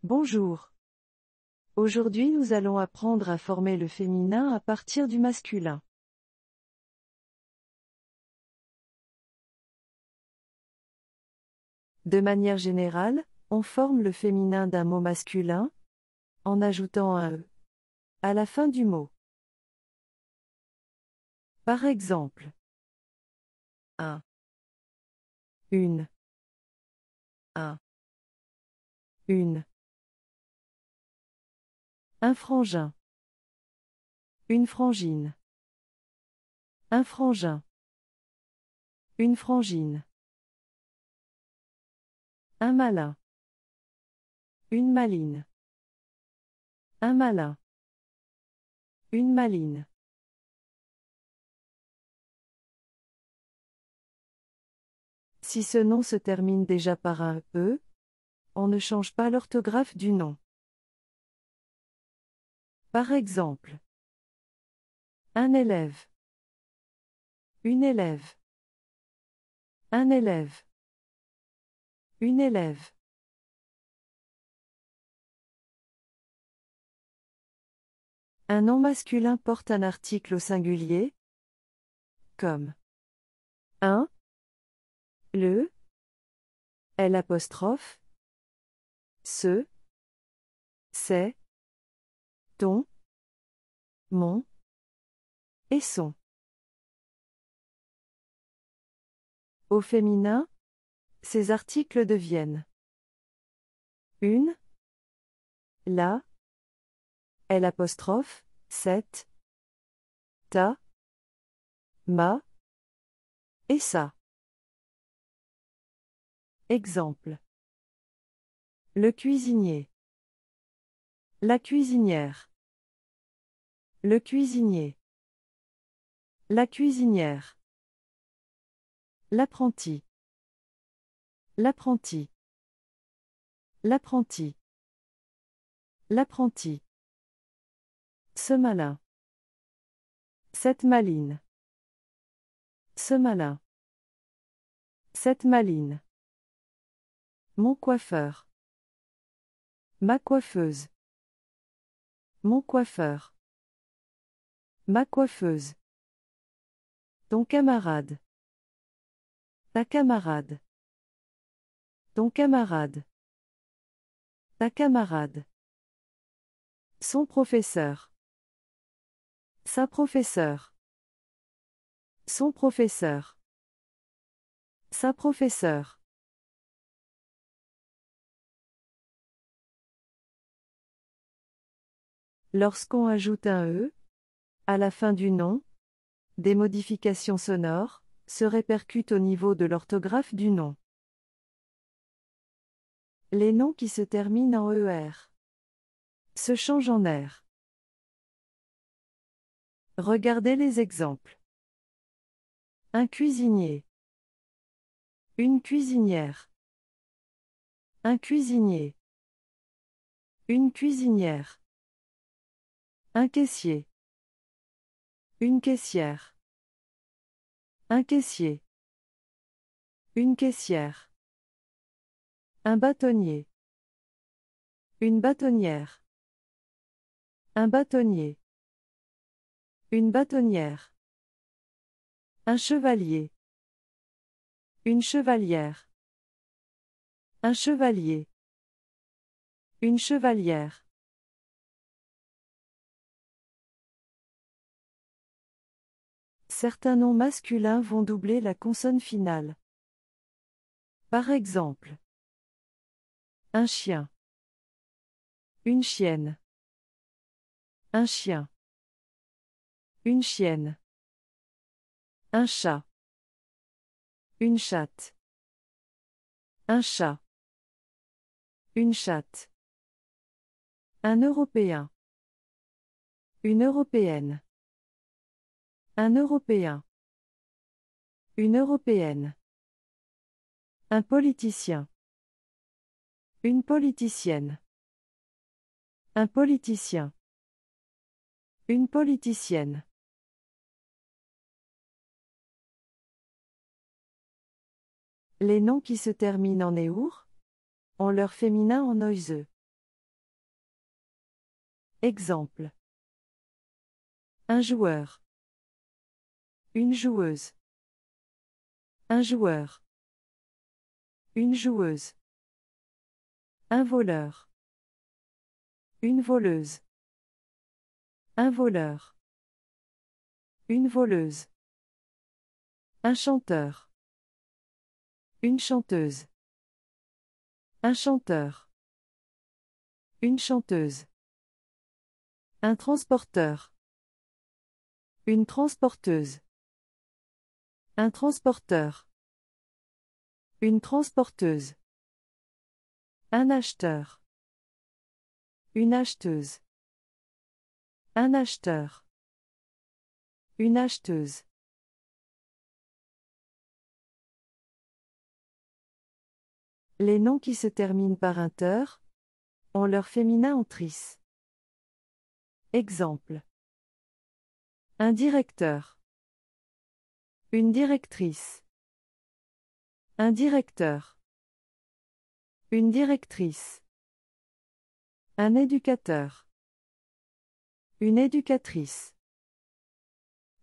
Bonjour. Aujourd'hui nous allons apprendre à former le féminin à partir du masculin. De manière générale, on forme le féminin d'un mot masculin, en ajoutant un « e » à la fin du mot. Par exemple, un, une, un, une. Un frangin. Une frangine. Un frangin. Une frangine. Un malin. Une maline. Un malin. Une maline. Si ce nom se termine déjà par un « e », on ne change pas l'orthographe du nom. Par exemple, un élève. Une élève. Un élève. Une élève. Un nom masculin porte un article au singulier, comme un, le, l'apostrophe, ce, c'est, ton, mon, et son. Au féminin, ces articles deviennent une, la, l'apostrophe, cette, ta, ma, et ça. Exemple. Le cuisinier. La cuisinière. Le cuisinier. La cuisinière. L'apprenti. L'apprenti. L'apprenti. L'apprenti. Ce malin. Cette maline. Ce malin. Cette maline. Mon coiffeur. Ma coiffeuse. Mon coiffeur. Ma coiffeuse. Ton camarade. Ta camarade. Ton camarade. Ta camarade. Son professeur. Sa professeure. Son professeur. Sa professeure. Lorsqu'on ajoute un « e » à la fin du nom, des modifications sonores se répercutent au niveau de l'orthographe du nom. Les noms qui se terminent en ER se changent en R. Regardez les exemples. Un cuisinier. Une cuisinière. Un cuisinier. Une cuisinière. Un caissier. Une caissière. Un caissier. Une caissière. Un bâtonnier. Une bâtonnière. Un bâtonnier. Une bâtonnière. Un chevalier. Une chevalière. Un chevalier. Une chevalière. Certains noms masculins vont doubler la consonne finale. Par exemple, un chien. Une chienne. Un chien. Une chienne. Un chat. Une chatte. Un chat. Une chatte. Un Européen. Une Européenne. Un Européen. Une Européenne. Un politicien. Une politicienne. Un politicien. Une politicienne. Les noms qui se terminent en « eur » ont leur féminin en « euse ». Exemple. Un joueur. Une joueuse. Un joueur. Une joueuse. Un voleur. Une voleuse. Un voleur. Une voleuse. Un chanteur. Une chanteuse. Un chanteur. Une chanteuse. Un transporteur. Une transporteuse. Un transporteur. Une transporteuse. Un acheteur. Une acheteuse. Un acheteur. Une acheteuse. Les noms qui se terminent par un teur ont leur féminin en tris. Exemple. Un directeur. Une directrice. Un directeur. Une directrice. Un éducateur. Une éducatrice.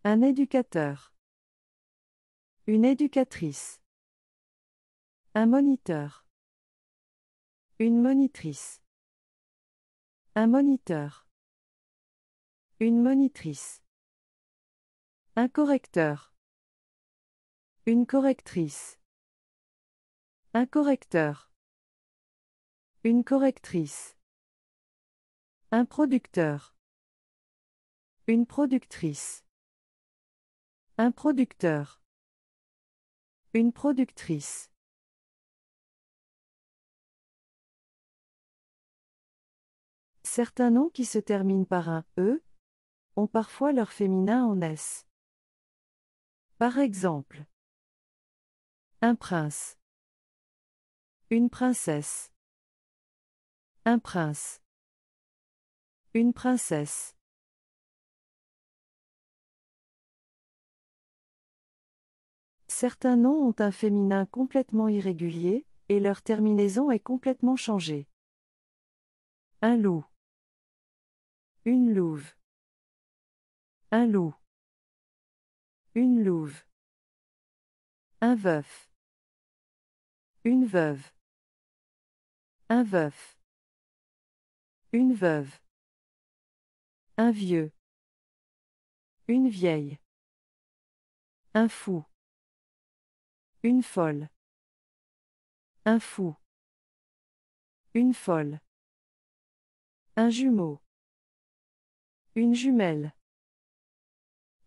Un éducateur. Une éducatrice. Un moniteur. Une monitrice. Un moniteur. Une monitrice. Un correcteur. Une correctrice. Un correcteur. Une correctrice. Un producteur. Une productrice. Un producteur. Une productrice. Certains noms qui se terminent par un E ont parfois leur féminin en S. Par exemple, un prince. Une princesse. Un prince. Une princesse. Certains noms ont un féminin complètement irrégulier, et leur terminaison est complètement changée. Un loup. Une louve. Un loup. Une louve. Un veuf. Une veuve. Un veuf. Une veuve. Un vieux. Une vieille. Un fou. Une folle. Un fou. Une folle. Un jumeau. Une jumelle.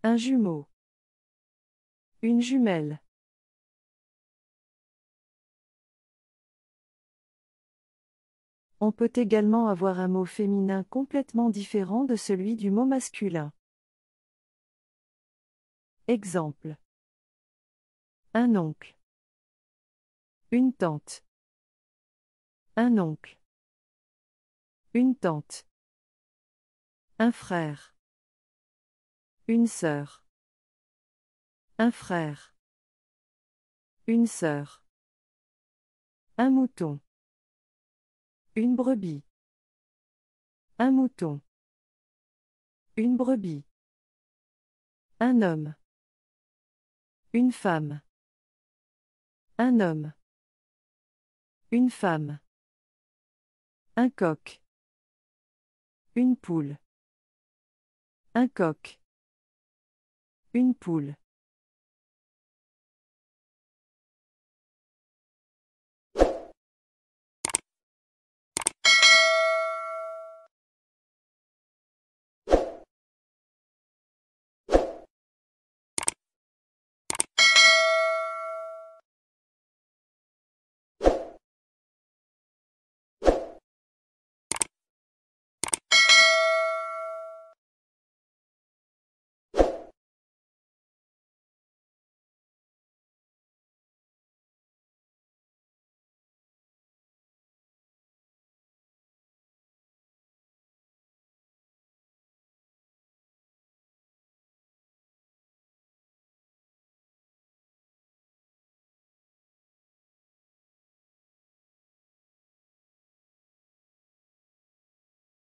Un jumeau. Une jumelle. On peut également avoir un mot féminin complètement différent de celui du mot masculin. Exemple. Un oncle. Une tante. Un oncle. Une tante. Un frère. Une sœur. Un frère. Une sœur. Un mouton. Une brebis. Un mouton. Une brebis. Un homme. Une femme. Un homme. Une femme. Un coq. Une poule. Un coq. Une poule.